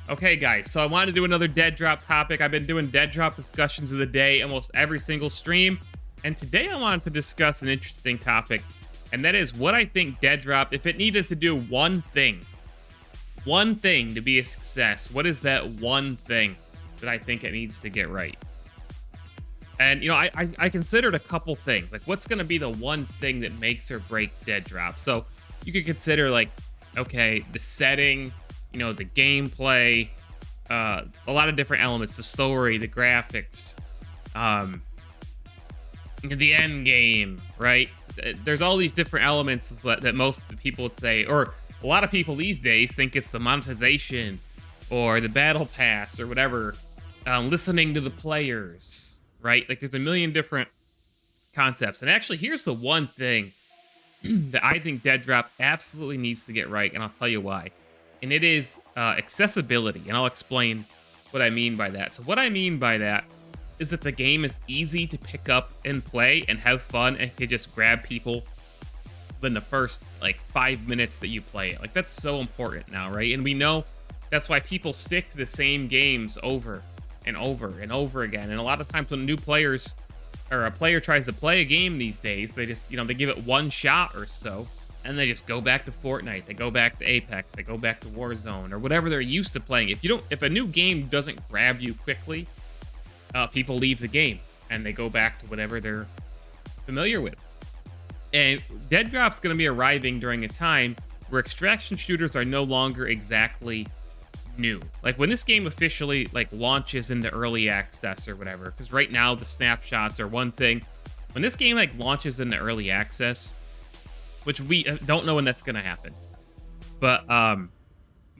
Okay, guys, so I wanted to do another Deadrop topic. I've been doing Deadrop discussions of the day almost every single stream. And today I wanted to discuss an interesting topic. And that is what I think Deadrop, if it needed to do one thing to be a success, what is that one thing that I think it needs to get right? And, you know, I considered a couple things. Like, what's going to be the one thing that makes or break Deadrop? So you could consider, like, okay, the setting, you know, the gameplay, a lot of different elements, the story, the graphics, the end game, right? There's all these different elements that most people would say, or a lot of people these days think it's the monetization or the battle pass or whatever, listening to the players, right? Like, there's a million different concepts. And actually, here's the one thing that I think Deadrop absolutely needs to get right, and I'll tell you why. And it is accessibility, and I'll explain what I mean by that. So what I mean by that is that the game is easy to pick up and play and have fun and can just grab people in the first, like, 5 minutes that you play it. Like, that's so important now, right? And we know that's why people stick to the same games over and over and over again. And a lot of times when new players or a player tries to play a game these days, they just, you know, they give it one shot or so, and they just go back to Fortnite, they go back to Apex, they go back to Warzone, or whatever they're used to playing. If a new game doesn't grab you quickly, people leave the game, and they go back to whatever they're familiar with. And Deadrop's going to be arriving during a time where extraction shooters are no longer exactly new. Like, when this game officially, like, launches into early access or whatever, because right now the snapshots are one thing. When this game, like, launches into early access, which we don't know when that's gonna happen, but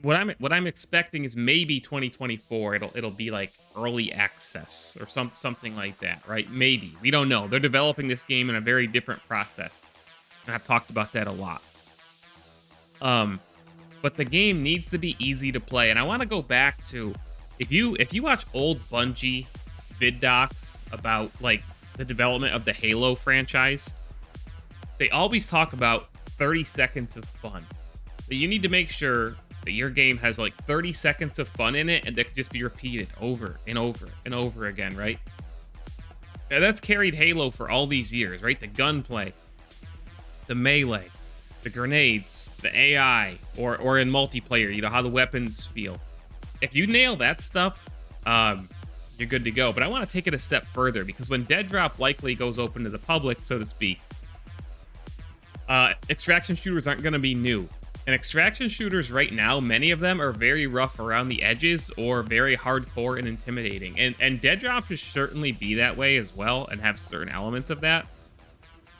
what I'm expecting is maybe 2024 it'll be like early access or something like that, right? Maybe, we don't know. They're developing this game in a very different process, and I've talked about that a lot. But the game needs to be easy to play, and I want to go back to, if you watch old Bungie vid docs about, like, the development of the Halo franchise, they always talk about 30 seconds of fun. That you need to make sure that your game has, like, 30 seconds of fun in it, and that could just be repeated over and over and over again, right? And that's carried Halo for all these years, right? The gunplay, the melee, the grenades, the AI, or in multiplayer, you know, how the weapons feel. If you nail that stuff, you're good to go. But I want to take it a step further, because when Deadrop likely goes open to the public, so to speak, extraction shooters aren't going to be new. And extraction shooters right now, many of them are very rough around the edges or very hardcore and intimidating. And Deadrop should certainly be that way as well and have certain elements of that.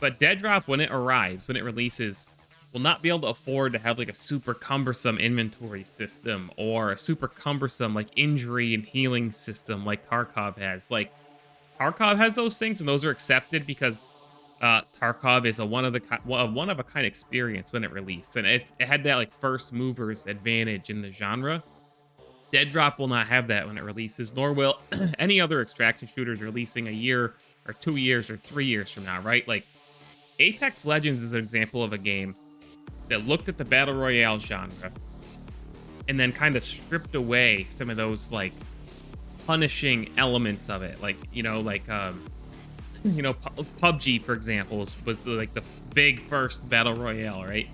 But Deadrop, when it arrives, when it releases, will not be able to afford to have, like, a super cumbersome inventory system or a super cumbersome, like, injury and healing system like Tarkov has. Like, Tarkov has those things, and those are accepted because Tarkov is a one of a kind experience when it released, and it had that, like, first movers advantage in the genre. Deadrop will not have that when it releases, nor will any other extraction shooters releasing a year or 2 years or 3 years from now, right? Like, Apex Legends is an example of a game that looked at the battle royale genre and then kind of stripped away some of those, like, punishing elements of it, like, you know, like, you know, PUBG, for example, was like the big first battle royale, right?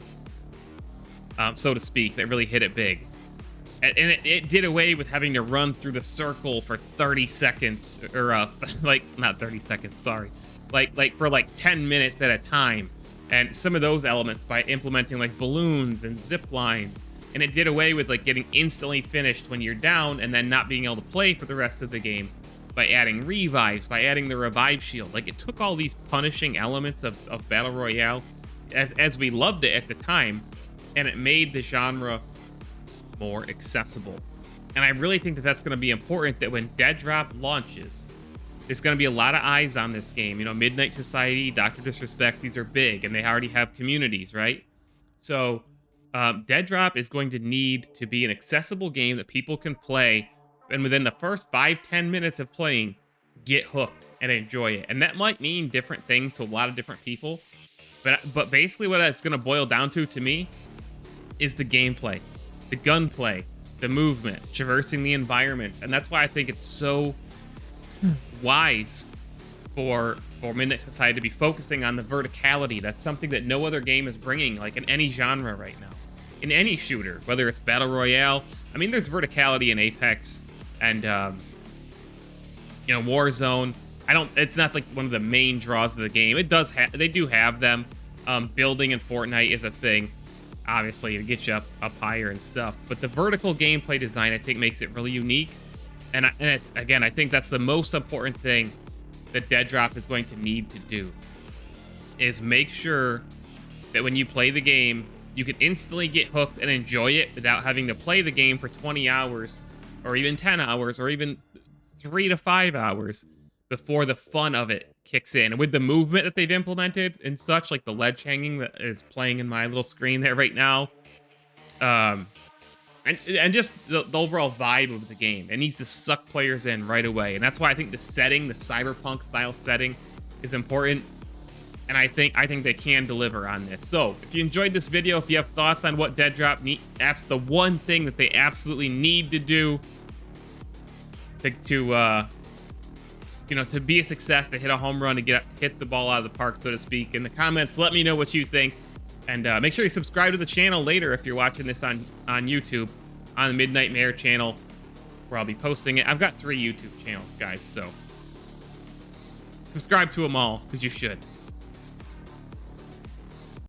So to speak, that really hit it big. And it did away with having to run through the circle for 30 seconds, or like, not 30 seconds, sorry. Like for like 10 minutes at a time. And some of those elements by implementing, like, balloons and zip lines. And it did away with, like, getting instantly finished when you're down and then not being able to play for the rest of the game by adding revives, by adding the revive shield. Like, it took all these punishing elements of Battle Royale as we loved it at the time, and it made the genre more accessible. And I really think that that's going to be important, that when Deadrop launches, there's going to be a lot of eyes on this game. You know, Midnight Society, Dr. Disrespect, these are big, and they already have communities, right? So Deadrop is going to need to be an accessible game that people can play, and within the first 5-10 minutes of playing, get hooked and enjoy it. And that might mean different things to a lot of different people, but basically what it's going to boil down to me is the gameplay, the gunplay, the movement, traversing the environments. And that's why I think it's so wise for Midnight Society to be focusing on the verticality. That's something that no other game is bringing, like in any genre right now. In any shooter, whether it's Battle Royale. I mean, there's verticality in Apex and, you know, Warzone. It's not like one of the main draws of the game. It does they do have them. Building in Fortnite is a thing, obviously, to get you up higher and stuff. But the vertical gameplay design, I think, makes it really unique. And it's, again, I think that's the most important thing that Deadrop is going to need to do, is make sure that when you play the game, you can instantly get hooked and enjoy it without having to play the game for 20 hours or even 10 hours or even 3 to 5 hours before the fun of it kicks in. And with the movement that they've implemented and such, like the ledge hanging that is playing in my little screen there right now, and just the overall vibe of the game, it needs to suck players in right away. And that's why I think the setting, the cyberpunk style setting, is important. And I think they can deliver on this. So if you enjoyed this video, if you have thoughts on what Deadrop apps, the one thing that they absolutely need to do to you know, to be a success, to hit a home run, to hit the ball out of the park, so to speak, in the comments, let me know what you think. And make sure you subscribe to the channel later if you're watching this on YouTube, on the Midnight Mayor channel, where I'll be posting it. I've got 3 YouTube channels, guys, so subscribe to them all, because you should.